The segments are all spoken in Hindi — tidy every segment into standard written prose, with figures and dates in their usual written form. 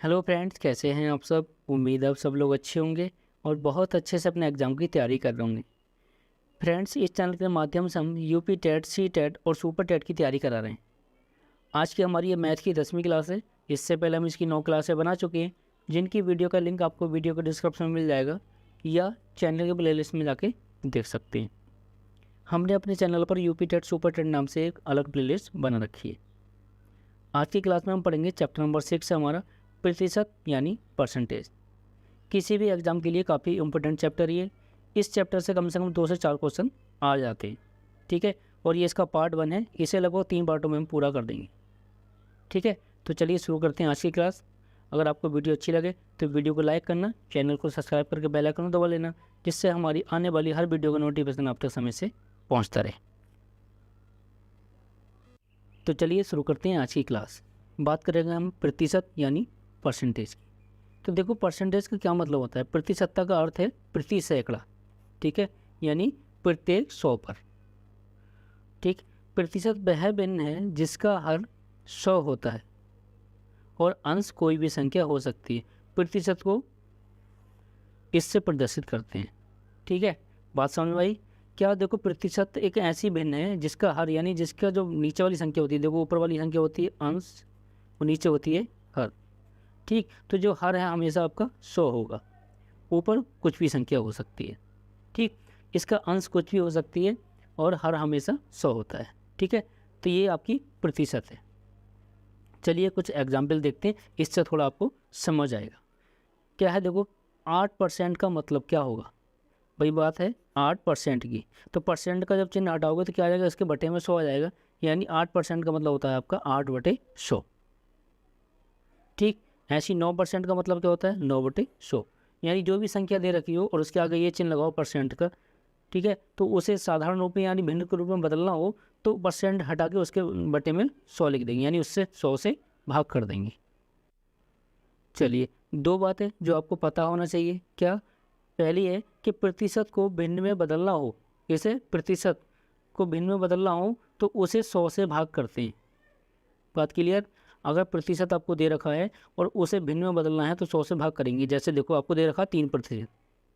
हेलो फ्रेंड्स, कैसे हैं आप सब। उम्मीद है आप सब लोग अच्छे होंगे और बहुत अच्छे से अपने एग्ज़ाम की तैयारी कर रहे होंगे। फ्रेंड्स, इस चैनल के माध्यम से हम यूपी टेट, सी टेट और सुपर टेट की तैयारी करा रहे हैं। आज की हमारी ये मैथ की 10वीं क्लास है। इससे पहले हम इसकी 9 क्लासें बना चुके हैं, जिनकी वीडियो का लिंक आपको वीडियो के डिस्क्रिप्शन में मिल जाएगा या चैनल के प्लेलिस्ट में जाके देख सकते हैं। हमने अपने चैनल पर यूपी टेट सुपर टेट नाम से एक अलग प्लेलिस्ट बना रखी है। आज की क्लास में हम पढ़ेंगे चैप्टर नंबर 6 है हमारा, प्रतिशत यानी परसेंटेज। किसी भी एग्ज़ाम के लिए काफ़ी इंपॉर्टेंट चैप्टर ये। इस चैप्टर से कम 2 से 4 क्वेश्चन आ जाते हैं, ठीक है। और ये इसका पार्ट 1 है, इसे लगभग 3 पार्टों में हम पूरा कर देंगे, ठीक है। तो चलिए शुरू करते हैं आज की क्लास। अगर आपको वीडियो अच्छी लगे तो वीडियो को लाइक करना, चैनल को सब्सक्राइब करके बेल आइकन दबा लेना, जिससे हमारी आने वाली हर वीडियो का नोटिफिकेशन आप तक समय से पहुँचता रहे। तो चलिए शुरू करते हैं आज की क्लास। बात करेंगे हम प्रतिशत यानी परसेंटेज की। तो देखो, परसेंटेज का क्या मतलब होता है। प्रतिशतता का अर्थ है प्रति सैकड़ा, ठीक है, यानी प्रत्येक 100 पर, ठीक। प्रतिशत वह भिन्न है जिसका हर 100 होता है और अंश कोई भी संख्या हो सकती है। प्रतिशत को इससे प्रदर्शित करते हैं, ठीक है। बात समझ में आई क्या। देखो, प्रतिशत एक ऐसी भिन्न है जिसका हर, यानी जिसका जो नीचे वाली संख्या होती है, देखो ऊपर वाली संख्या होती है अंश और नीचे होती है हर, ठीक। तो जो हर है हमेशा आपका 100 होगा, ऊपर कुछ भी संख्या हो सकती है, ठीक। इसका अंश कुछ भी हो सकती है और हर हमेशा 100 होता है, ठीक है। तो ये आपकी प्रतिशत है। चलिए कुछ एग्जाम्पल देखते हैं, इससे थोड़ा आपको समझ आएगा क्या है। देखो, 8% का मतलब क्या होगा। वही बात है 8% की, तो परसेंट का जब चिन्ह हटाओगे तो क्या आ जाएगा, इसके बटे में 100 आ जाएगा। यानी 8% का मतलब होता है आपका 8/100, ठीक। ऐसी 9% का मतलब क्या होता है, 9/100। यानी जो भी संख्या दे रखी हो और उसके आगे ये चिन्ह लगाओ परसेंट का, ठीक है। तो उसे साधारण रूप में यानी भिन्न के रूप में बदलना हो तो परसेंट हटा के उसके बटे में 100 लिख देंगे, यानी उससे 100 से भाग कर देंगे। चलिए, दो बातें जो आपको पता होना चाहिए। क्या, पहली है कि प्रतिशत को भिन्न में बदलना हो, जैसे प्रतिशत को भिन्न में बदलना हो तो उसे 100 से भाग करते हैं। बात क्लियर। अगर प्रतिशत आपको दे रखा है और उसे भिन्न में बदलना है तो 100 से भाग करेंगे। जैसे देखो, आपको दे रखा 3%,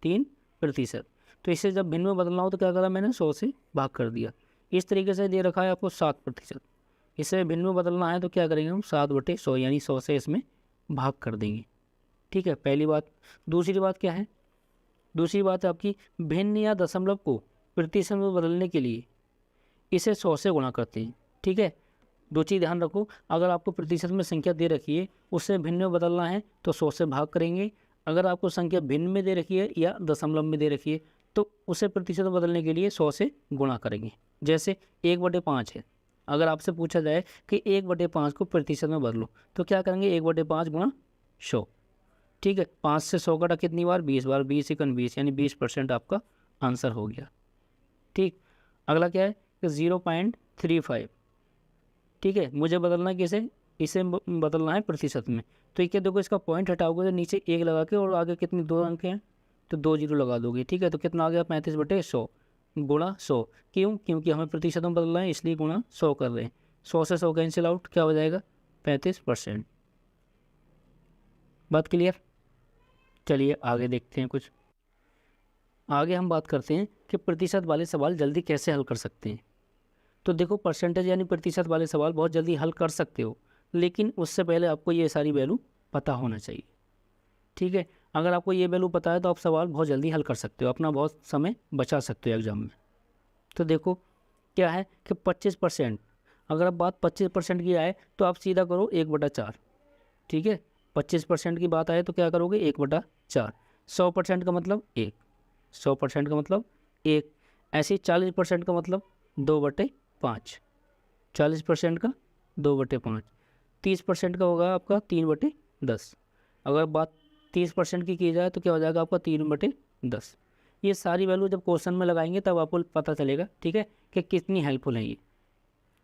3%, तो इसे जब भिन्न में बदलना हो तो क्या करा मैंने, 100 से भाग कर दिया। इस तरीके से दे रखा है आपको 7%, इसे भिन्न में बदलना है तो क्या करेंगे हम, 7/100, यानी 100 से इसमें भाग कर देंगे, ठीक है। पहली बात। दूसरी बात क्या है, दूसरी बात आपकी भिन्न या दशमलव को प्रतिशत में बदलने के लिए इसे 100 से गुणा करते हैं, ठीक है। दो चीज़ ध्यान रखो, अगर आपको प्रतिशत में संख्या दे रखी है उससे भिन्न में बदलना है तो 100 से भाग करेंगे। अगर आपको संख्या भिन्न में दे रखी है या दशमलव में दे रखी है तो उसे प्रतिशत में बदलने के लिए 100 से गुणा करेंगे। जैसे 1/5 है, अगर आपसे पूछा जाए कि 1/5 को प्रतिशत में बदलो तो क्या करेंगे, 1/5 गुणा 100, ठीक है। 5 से 100 कटा कितनी बार, 20 बार, 20×20 यानी 20% आपका आंसर हो गया, ठीक। अगला क्या है कि 0.35, ठीक है। मुझे बदलना किसे, इसे बदलना है प्रतिशत में। तो ये क्या, देखो इसका पॉइंट हटाओगे तो नीचे 1 लगा के और आगे कितनी 2 अंक हैं तो 2 जीरो लगा दोगे, ठीक है। तो कितना आ गया, 35/100 गुणा 100। क्यों, क्योंकि हमें प्रतिशत में बदलना है इसलिए गुणा 100 कर रहे हैं। 100 से 100 कैंसिल आउट, क्या हो जाएगा, 35%। बात क्लियर। चलिए आगे देखते हैं कुछ। आगे हम बात करते हैं कि प्रतिशत वाले सवाल जल्दी कैसे हल कर सकते हैं। तो देखो, परसेंटेज यानी प्रतिशत वाले सवाल बहुत जल्दी हल कर सकते हो, लेकिन उससे पहले आपको ये सारी वैल्यू पता होना चाहिए, ठीक है। अगर आपको ये वैल्यू पता है तो आप सवाल बहुत जल्दी हल कर सकते हो, अपना बहुत समय बचा सकते हो एग्जाम में। तो देखो क्या है कि 25%, अगर आप बात 25% की आए तो आप सीधा करो 1/4, ठीक है। 25% की बात आए तो क्या करोगे, 1/4। 100% का मतलब 1, 100% का मतलब 1। ऐसे ही 40% का मतलब 2/5, 40% का 2/5। 30% का होगा आपका 3/10। अगर बात 30% की जाए तो क्या हो जाएगा आपका 3/10। ये सारी वैल्यू जब क्वेश्चन में लगाएंगे तब आपको पता चलेगा, ठीक है, कि कितनी हेल्पफुल है ये।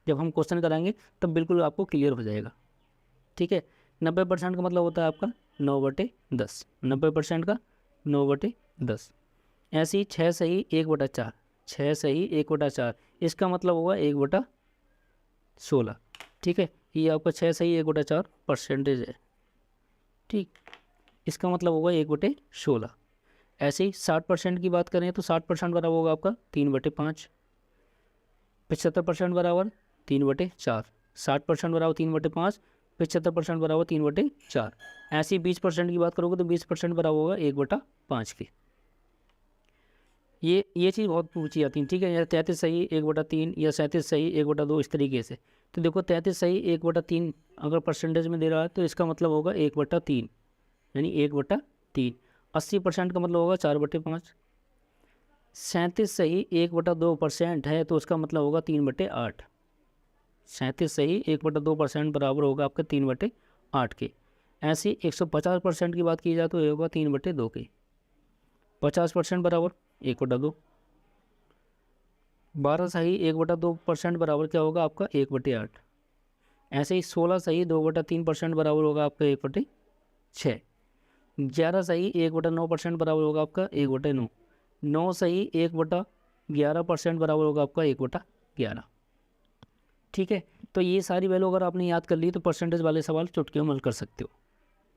जब हम क्वेश्चन कराएंगे तब बिल्कुल आपको क्लियर हो जाएगा, ठीक है। 90% का मतलब होता है आपका 9/10, 90% का 9/10। ऐसे ही 6 सही 1/4, 6 सही 1/4, इसका मतलब होगा 1/16, ठीक है। ये आपका 6 सही 1/4 परसेंटेज है। ठीक, इसका मतलब होगा 1/16। ऐसे ही 60% की बात करें तो 60% बराबर होगा आपका 3/5। 75% बराबर 3/4। 60% बराबर 3/5। 75% बराबर 3/4। ऐसे ही 20% की बात करोगे तो 20% बराबर होगा 1/5 के। ये चीज़ बहुत पूछी जाती है, ठीक है। या 33 सही 1/3 या 37 सही 1/2, इस तरीके से। तो देखो 33 सही 1/3 अगर परसेंटेज में दे रहा है तो इसका मतलब होगा 1/3, यानी 1/3। 80% का मतलब होगा 4/5। 37 सही 1/2% है तो उसका मतलब होगा 3/8। 37 सही 1/2% बराबर होगा आपका 3/8 के। ऐसे 150% की बात की जाए तो ये होगा 3/2 के। 50% बराबर 1/2। 12 सही 1/2% बराबर क्या होगा आपका 1/8। ऐसे ही 16 सही 2/3% बराबर होगा आपका 1/6। 11 सही 1/9% बराबर होगा आपका 1/9। 9 सही 1/11% बराबर होगा आपका 1/11। ठीक है, तो ये सारी वैल्यू अगर आपने याद कर ली तो परसेंटेज वाले सवाल चुटकियों में हल कर सकते हो।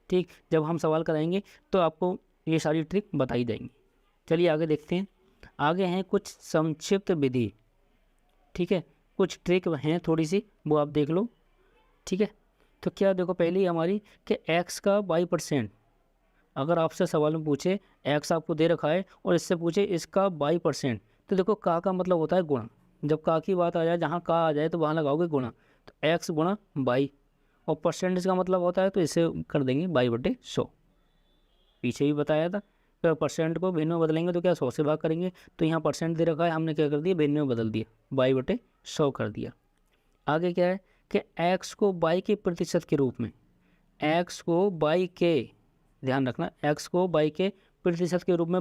ठीक, जब हम सवाल कराएंगे तो आपको ये सारी ट्रिक बताई जाएंगी। चलिए आगे देखते हैं। आगे हैं कुछ संक्षिप्त विधि। ठीक है, कुछ ट्रिक हैं थोड़ी सी, वो आप देख लो। ठीक है, तो क्या देखो पहली हमारी कि एक्स का y%। अगर आपसे सवाल में पूछे एक्स आपको दे रखा है और इससे पूछे इसका y%, तो देखो का मतलब होता है गुणा। जब का की बात आ जाए, जहाँ का आ जाए तो वहाँ लगाओगे गुणा, तो एक्स गुणा बाई। और परसेंटेज का मतलब होता है तो इसे कर देंगे 22/100। पीछे भी बताया था, तो परसेंट को भिन्न में बदलेंगे तो क्या 100 से भाग करेंगे। तो यहाँ परसेंट दे रखा है, हमने क्या कर दिया भिन्न में बदल दिया, 22/100 कर दिया। आगे क्या है कि एक्स को बाई के प्रतिशत के रूप में, एक्स को बाई के, ध्यान रखना एक्स को बाई के प्रतिशत के रूप में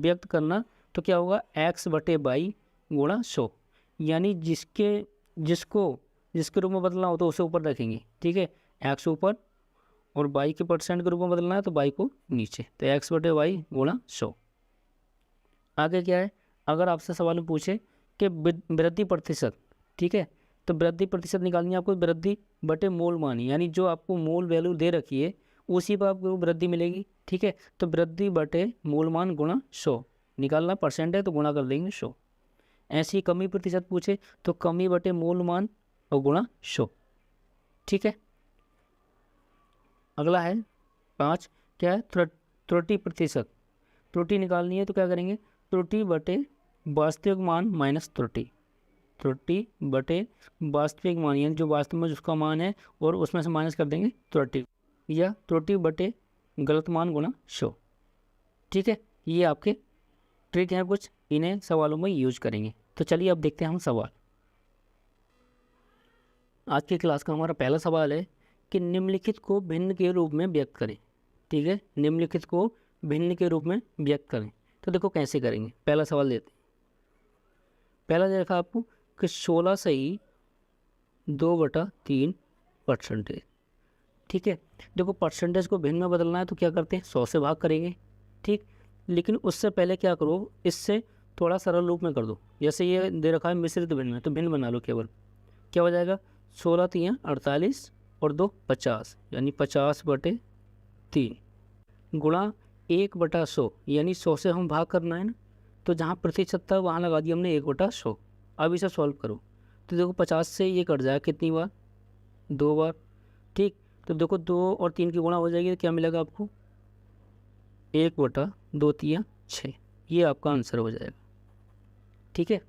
व्यक्त करना, तो क्या होगा x/22 गुणा 100। यानी जिसके रूप में बदलना हो तो उसे ऊपर रखेंगे। ठीक है, एक्स ऊपर और बाई के परसेंट के रूप में बदलना है तो बाई को नीचे, तो x/22 गुणा 100। आगे क्या है, अगर आपसे सवाल में पूछे कि वृद्धि प्रतिशत, ठीक है, तो वृद्धि प्रतिशत निकालनी है आपको वृद्धि बटे मूल मान, यानी जो आपको मूल वैल्यू दे रखी है उसी पर आपको वृद्धि मिलेगी। ठीक है, तो वृद्धि बटे मूल मान गुणा 100 निकालना, परसेंट है तो गुणा कर देंगे 100। ऐसी कमी प्रतिशत पूछे तो कमी बटे मूल मान और गुणा 100। ठीक है, अगला है 5, क्या है त्रुटि प्रतिशत। त्रुटि निकालनी है तो क्या करेंगे, त्रुटि बटे वास्तविक मान माइनस त्रुटि। त्रुटि बटे वास्तविक मान, यानी जो वास्तव में जिसका मान है और उसमें से माइनस कर देंगे त्रुटि, या त्रुटि बटे गलत मान गुणा 100। ठीक है, ये आपके ट्रिक हैं कुछ, इन्हें सवालों में यूज करेंगे। तो चलिए अब देखते हैं हम सवाल। आज की क्लास का हमारा पहला सवाल है कि निम्नलिखित को भिन्न के रूप में व्यक्त करें। ठीक है, निम्नलिखित को भिन्न के रूप में व्यक्त करें। तो देखो कैसे करेंगे, पहला सवाल देते हैं। पहला देखा आपको कि 16 सही 2/3 परसेंटेज। ठीक है, देखो परसेंटेज को भिन्न में बदलना है तो क्या करते हैं 100 से भाग करेंगे। ठीक, लेकिन उससे पहले क्या करो, इससे थोड़ा सरल रूप में कर दो। जैसे ये दे रखा है मिश्रित भिन्न में, तो भिन्न बना लो केवल। क्या हो जाएगा 16 3 48 और 2 50, यानी 50/3 गुणा 1/100, यानी 100 से हम भाग करना है ना, तो जहाँ प्रतिशत था वहाँ लगा दिया हमने 1/100। अब इसे सॉल्व करो तो देखो 50 से ये कट जाएगा कितनी बार, 2 बार। ठीक, तो देखो 2 और 3 की गुणा हो जाएगी तो क्या मिलेगा आपको 1/2 3 6, ये आपका आंसर हो जाएगा। ठीक है,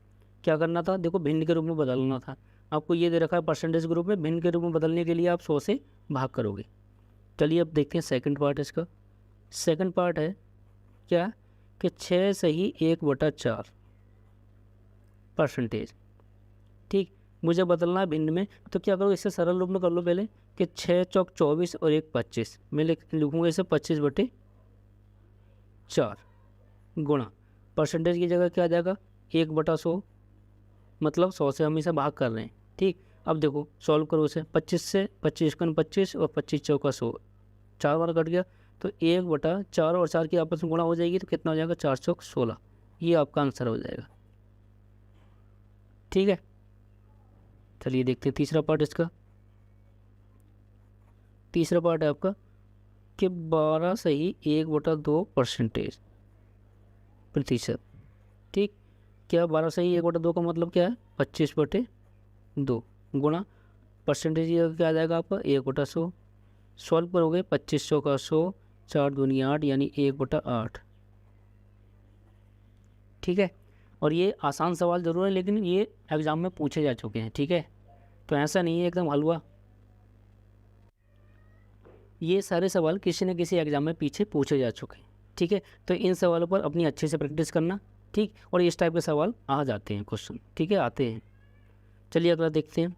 क्या करना था, देखो भिन्न के रूप में बदलना था। आपको ये दे रखा है परसेंटेज के रूप में, भिन्न के रूप में बदलने के लिए आप 100 से भाग करोगे। चलिए अब देखते हैं सेकंड पार्ट इसका। सेकंड पार्ट है क्या कि 6 सही 1/4 परसेंटेज। ठीक, मुझे बदलना है भिन्न में, तो क्या करो इससे सरल रूप में कर लो पहले कि 6 चौक 24 और 1 25, मैं लिखूँगा इसे 25/4 गुणा परसेंटेज की जगह क्या आ जाएगा 1/100, मतलब 100 से हम इसे भाग कर रहे हैं। ठीक, अब देखो सॉल्व करो इसे, 25 से 25 कन 25 और 25 चौका 100, 4 बार कट गया, तो 1/4 और 4 की आपस में गुणा हो जाएगी तो कितना हो जाएगा 4 चौक 16, ये आपका आंसर हो जाएगा। ठीक है, चलिए देखते हैं तीसरा पार्ट इसका। तीसरा पार्ट है आपका कि 12 सही 1/2 परसेंटेज प्रतिशत। ठीक, क्या 12 सही 1/2 का मतलब क्या है? 25/2 गुणा परसेंटेज, ये क्या आ जाएगा आपका 1/100। सॉल्व करोगे 2500 का 100, 4 दूनी 8 यानी 1/8। ठीक है, और ये आसान सवाल ज़रूर है लेकिन ये एग्ज़ाम में पूछे जा चुके हैं। ठीक है, तो ऐसा नहीं है एकदम हलवा, ये सारे सवाल किसी न किसी एग्ज़ाम में पीछे पूछे जा चुके हैं। ठीक है, तो इन सवालों पर अपनी अच्छे से प्रैक्टिस करना। ठीक, और इस टाइप के सवाल आ जाते हैं क्वेश्चन। ठीक है, आते हैं। चलिए अगला देखते हैं।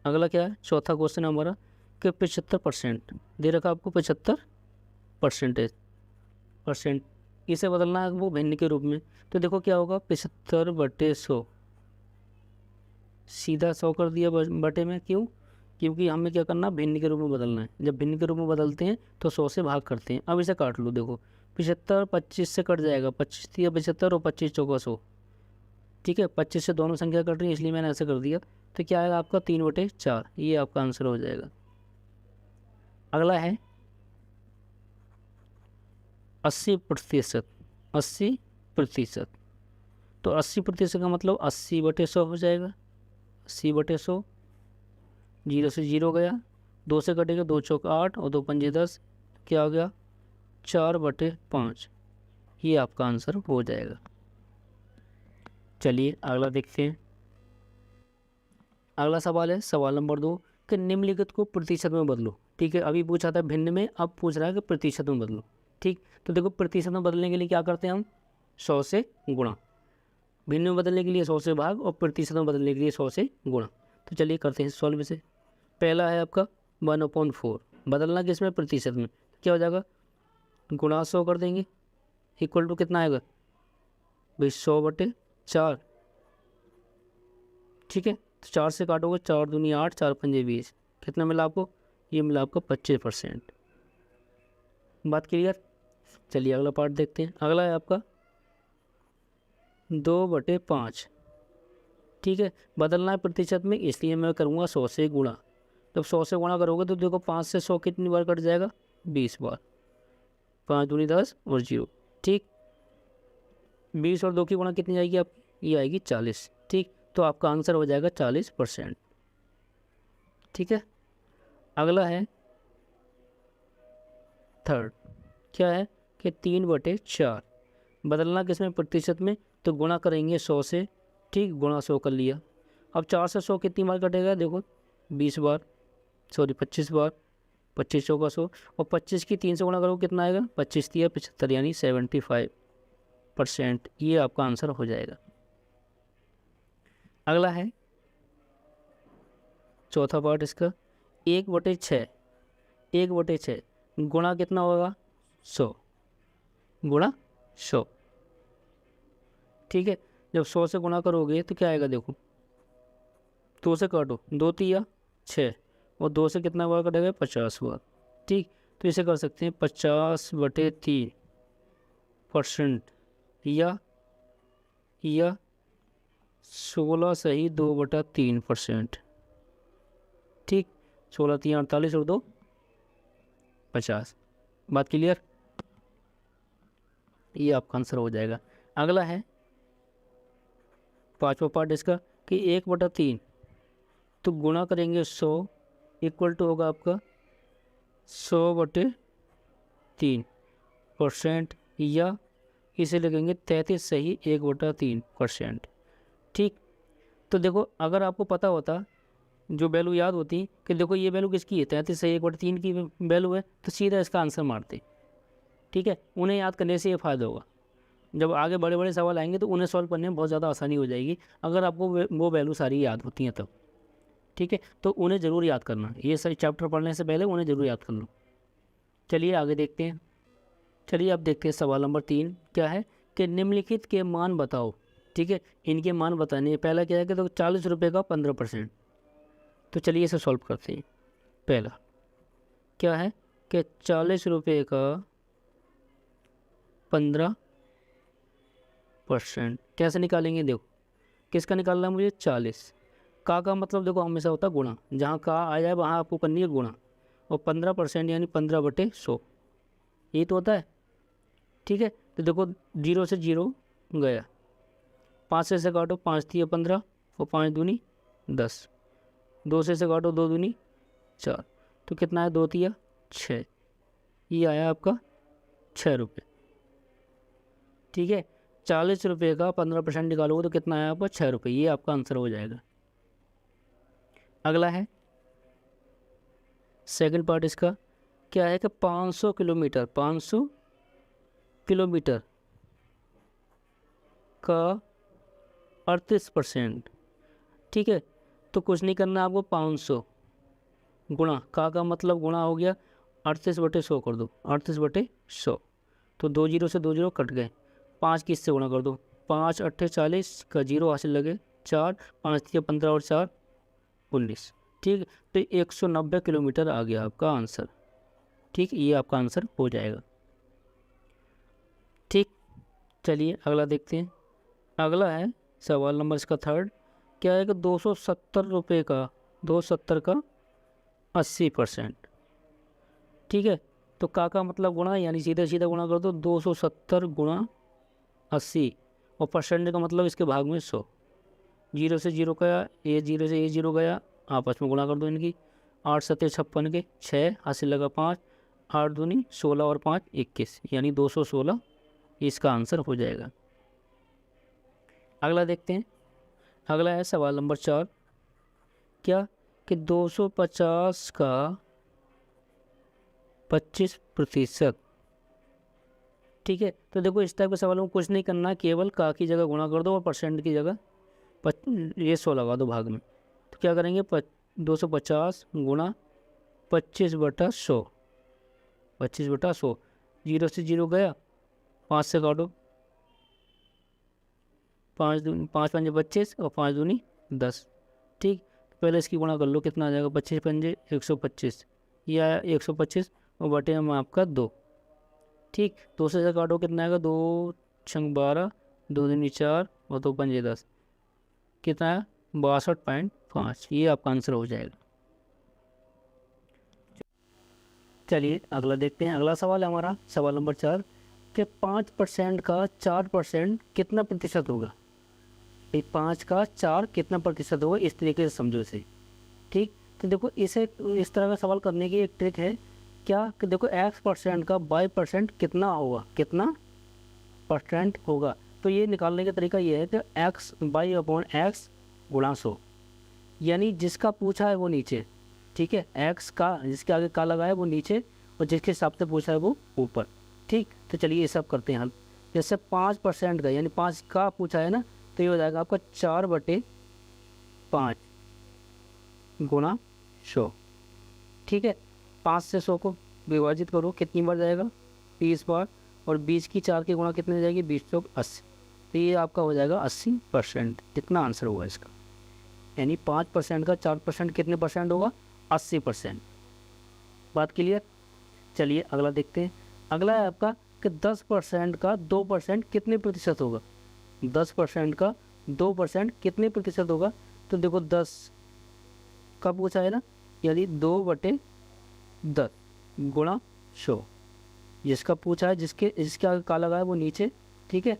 अगला क्या है? चौथा क्वेश्चन है हमारा कि 75% दे रखा आपको, 75% इसे बदलना है वो भिन्न के रूप में। तो देखो क्या होगा, 75/100 सीधा 100 कर दिया बटे में। क्यों? क्योंकि हमें क्या करना, भिन्न के रूप में बदलना है। जब भिन्न के रूप में बदलते हैं तो 100 से भाग करते हैं। अब इसे काट लो, देखो 75 25 से कट जाएगा, 25 दिया 75 और 25 चौका 100। ठीक है, 25 से दोनों संख्या कट रही है इसलिए मैंने ऐसे कर दिया। तो क्या आएगा आपका 3/4, ये आपका आंसर हो जाएगा। अगला है 80%। 80%, तो 80% का मतलब 80/100 हो जाएगा। 80/100, 0 से 0 गया, 2 से कटेगा, 2 चौक 8 और 2 पंजे 10, क्या हो गया 4/5, ये आपका आंसर हो जाएगा। चलिए अगला देखते हैं। अगला सवाल है सवाल नंबर 2 कि निम्नलिखित को प्रतिशत में बदलो। ठीक है, अभी पूछा था भिन्न में, अब पूछ रहा है कि प्रतिशत में बदलो। ठीक, तो देखो प्रतिशत में बदलने के लिए क्या करते हैं हम, 100 से गुणा। भिन्न में बदलने के लिए 100 से भाग और प्रतिशत में बदलने के लिए 100 से गुणा। तो चलिए करते हैं सॉल्व से। पहला है आपका 1/4, बदलना किसमें, प्रतिशत में। क्या हो जाएगा, गुणा 100 कर देंगे, इक्वल टू कितना आएगा भाई 100/4। ठीक है, तो 4 से काटोगे, 4 दूनी 8, 4 पंजे 20, कितना मिला आपको, ये मिला आपको 25%। बात क्लियर। चलिए अगला पार्ट देखते हैं। अगला है आपका 2/5। ठीक है, बदलना है प्रतिशत में इसलिए मैं करूँगा 100 से गुणा। जब 100 से गुणा करोगे तो देखो 5 से 100 कितनी बार कट जाएगा, 20 बार, 5 दूनी 10 और 0। ठीक, 20 और 2 की गुणा कितनी आएगी आप, ये आएगी 40। ठीक, तो आपका आंसर हो जाएगा 40%। ठीक है, अगला है थर्ड, क्या है कि 3/4, बदलना किसमें, प्रतिशत में। तो गुणा करेंगे 100 से। ठीक, गुणा 100 कर लिया। अब 4 से 100 कितनी बार कटेगा, देखो 20 बार, सॉरी 25 बार, 25 चौका 100, और 25 की 3 से गुणा करो कितना आएगा, 25 दिया 75 यानी 75%, ये आपका आंसर हो जाएगा। अगला है चौथा पार्ट इसका 1/6। 1/6 गुणा कितना होगा, 100 गुणा 100। ठीक है, जब 100 से गुणा करोगे तो क्या आएगा, देखो 2 से काटो, 2 तिया 6 और 2 से कितना बार कटेगा, 50 बार। ठीक, तो इसे कर सकते हैं 50/3% या 16 सही 2/3%। ठीक, 16 3 48 और 2 50। बात क्लियर, ये आपका आंसर हो जाएगा। अगला है पांचवा पार्ट इसका कि 1/3, तो गुणा करेंगे 100, इक्वल टू होगा आपका 100/3% या इसे लिखेंगे 33 सही 1/3%। ठीक, तो देखो अगर आपको पता होता, जो वैल्यू याद होती कि देखो ये वैल्यू किसकी है, 33 सही 1/3 की वैल्यू है, तो सीधा इसका आंसर मारते। ठीक है, उन्हें याद करने से ये फ़ायदा होगा, जब आगे बड़े बड़े सवाल आएंगे तो उन्हें सॉल्व करने में बहुत ज़्यादा आसानी हो जाएगी अगर आपको वो वैल्यू सारी याद होती हैं तब। ठीक है, तो उन्हें ज़रूर याद करना, ये सारी चैप्टर पढ़ने से पहले उन्हें ज़रूर याद कर लो। चलिए आगे देखते हैं। चलिए अब देखते हैं सवाल नंबर 3, क्या है कि निम्नलिखित के मान बताओ। ठीक है, इनके मान बताने हैं। पहला क्या है कि तो 40 रुपये का 15%। तो चलिए इसे सॉल्व करते हैं। पहला क्या है कि 40 रुपये का 15% कैसे निकालेंगे, देखो किसका निकालना है मुझे, 40 का मतलब देखो हमेशा होता है गुणा, जहाँ का आ जाए वहाँ आपको करनी है गुणा, और 15% यानी 15/100, ये तो होता है। ठीक है, तो देखो 0 से 0 गया, 5 से काटो, 5 3 15 और 5 दूनी 10, 2 से काटो, 2 दूनी 4, तो कितना है, 2 3 6, ये आया आपका 6 रुपये। ठीक है, 40 रुपये का 15% निकालोगे तो कितना आया आपका, 6 रुपये, ये आपका आंसर हो जाएगा। अगला है सेकंड पार्ट, इसका क्या है कि 500 किलोमीटर, 500 किलोमीटर का 38%। ठीक है, तो कुछ नहीं करना आपको, 500 गुणा का मतलब गुणा हो गया 38/100 कर दो, 38/100, तो 2 0 से 2 0 कट गए, 5 की इससे गुणा कर दो, 5 8 40 का 0 हासिल लगे, 4 5 3 15 और 4 19। ठीक, तो 190 किलोमीटर आ गया आपका आंसर। ठीक, ये आपका आंसर हो जाएगा। ठीक, चलिए अगला देखते हैं। अगला है सवाल नंबर इसका थर्ड, क्या है कि 270 रुपये का, 270 का 80%। ठीक है, तो का मतलब गुणा, यानी सीधा सीधा गुणा कर दो, 270 गुणा 80, और परसेंट का मतलब इसके भाग में 100, 0 से 0 गया, ये 0 से ये 0 गया, आपस में गुणा कर दो इनकी, 8 7 56 के 6 हासिल लगा 5, 8 दूनी 16 और 5 21, यानी 216, इसका आंसर हो जाएगा। अगला देखते हैं। अगला है सवाल नंबर 4, क्या कि 250 का 25%। ठीक है, तो देखो इस टाइप के सवालों में कुछ नहीं करना, केवल का की जगह गुणा कर दो और परसेंट की जगह ये 100 लगा दो भाग में। तो क्या करेंगे, 250 गुणा 25/100, 25/100, 0 से 0 गया, 5 से काटो, 5 5 25 और 5 दूनी 10। ठीक, तो पहले इसकी गुणा कर लो, कितना आ जाएगा, 25 पंजे 125, ये आया 125 और बटे में आपका 2। ठीक, 2 से काटो, कितना आएगा, 2 छंग 12, 2 दूनी 4 और 2 पंजे 10, कितना है, 62.5, ये आपका आंसर हो जाएगा। चलिए अगला देखते हैं। अगला सवाल है हमारा सवाल नंबर 4, कि 5% का 4% कितना प्रतिशत होगा। 5 का 4 कितना प्रतिशत होगा, इस तरीके से समझो इसे। ठीक, तो देखो इसे इस तरह का सवाल करने की एक ट्रिक है, क्या कि देखो x% का y% कितना होगा, कितना परसेंट होगा। तो ये निकालने का तरीका ये है कि x y/x गुणा 100, यानी जिसका पूछा है वो नीचे, ठीक है, x का जिसके आगे का लगा है वो नीचे, और जिसके हिसाब से पूछा है वो ऊपर। ठीक, तो चलिए ये सब करते हैं हल। जैसे 5% का, यानी 5 का पूछा है ना, तो ये हो जाएगा आपका 4/5 गुणा 100। ठीक है, 5 से 100 को विभाजित करो, कितनी बार जाएगा, 30 बार, और 20 की 4 की गुणा कितने जाएगी, 20 चौक 80, तो ये आपका हो जाएगा 80%। कितना आंसर होगा इसका, यानी 5% का 4% कितने परसेंट होगा, 80%। बात क्लियर। चलिए अगला देखते हैं। अगला है आपका कि 10% का 2% कितने प्रतिशत होगा। 10% का 2% कितने प्रतिशत होगा, तो देखो 10 का पूछा है ना, यानी 2/10 गुणा 100, जिसका पूछा है जिसके आगे का लगा है वो नीचे। ठीक है,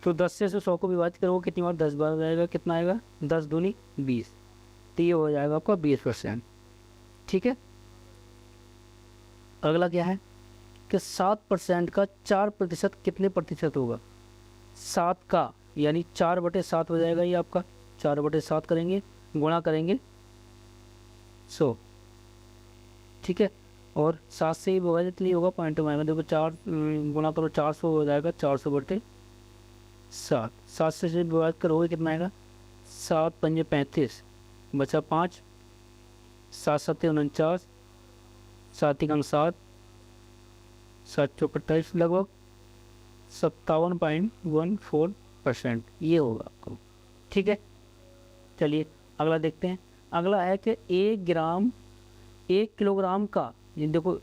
तो 10 से 100 को विभाजित करोगे कितनी बार, 10 बार जाएगा, कितना आएगा, 10 दूनी 20, तो ये हो जाएगा आपका 20%। ठीक है, अगला क्या है कि 7% का 4% कितने प्रतिशत होगा। 7 का यानी 4/7 हो जाएगा ये आपका, 4/7 करेंगे, गुणा करेंगे 100। ठीक है, और 7 से ही विभाजित नहीं होगा, पॉइंट में आएगा, देखो 4 गुणा करो 400 हो जाएगा, 400/7। 7 से विभाजित करोगे कितना आएगा, 7 पंजे 35, बचा 5, 7 7 49, 7 1 7, 7 चौक 28, लगभग 57.14% ये होगा आपको। ठीक है, चलिए अगला देखते हैं। अगला है कि 1 किलोग्राम का, ये देखो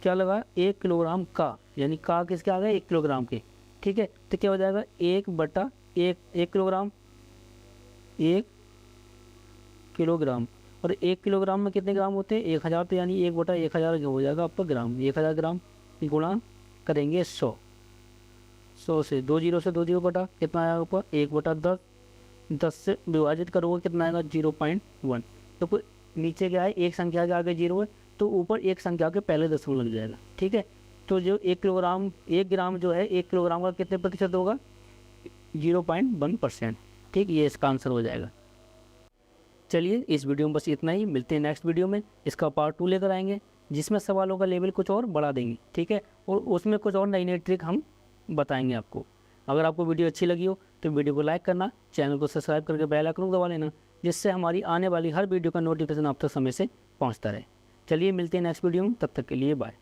क्या लगा, 1 किलोग्राम का, यानी का किसके आ गए, 1 किलोग्राम के। ठीक है, तो क्या हो जाएगा, 1/1 किलोग्राम, 1 किलोग्राम और 1 किलोग्राम में कितने ग्राम होते हैं? 1000, तो यानी 1/1000 हो जाएगा आपका ग्राम। 1000 ग्राम गुणा करेंगे 100, 100 से 2 जीरो से 2 जीरो कटा, कितना आएगा ऊपर? 1/10, 10 से विभाजित करोगे कितना आएगा? 0.1। तो कोई नीचे क्या है? एक संख्या के आगे 0 है, तो ऊपर एक संख्या के पहले दशमलव लग जाएगा। ठीक है, तो जो 1 ग्राम जो है 1 किलोग्राम का कितने प्रतिशत होगा? 0.1%। ठीक, ये इसका आंसर हो जाएगा। चलिए इस वीडियो में बस इतना ही, मिलते हैं नेक्स्ट वीडियो में। इसका पार्ट 2 लेकर आएंगे, जिसमें सवालों का लेवल कुछ और बढ़ा देंगे। ठीक है, और उसमें कुछ और नई नई ट्रिक हम बताएंगे आपको। अगर आपको वीडियो अच्छी लगी हो तो वीडियो को लाइक करना, चैनल को सब्सक्राइब करके बेल आइकन दबा लेना, जिससे हमारी आने वाली हर वीडियो का नोटिफिकेशन आप तक समय से पहुंचता रहे। चलिए मिलते हैं नेक्स्ट वीडियो में, तब तक के लिए बाय।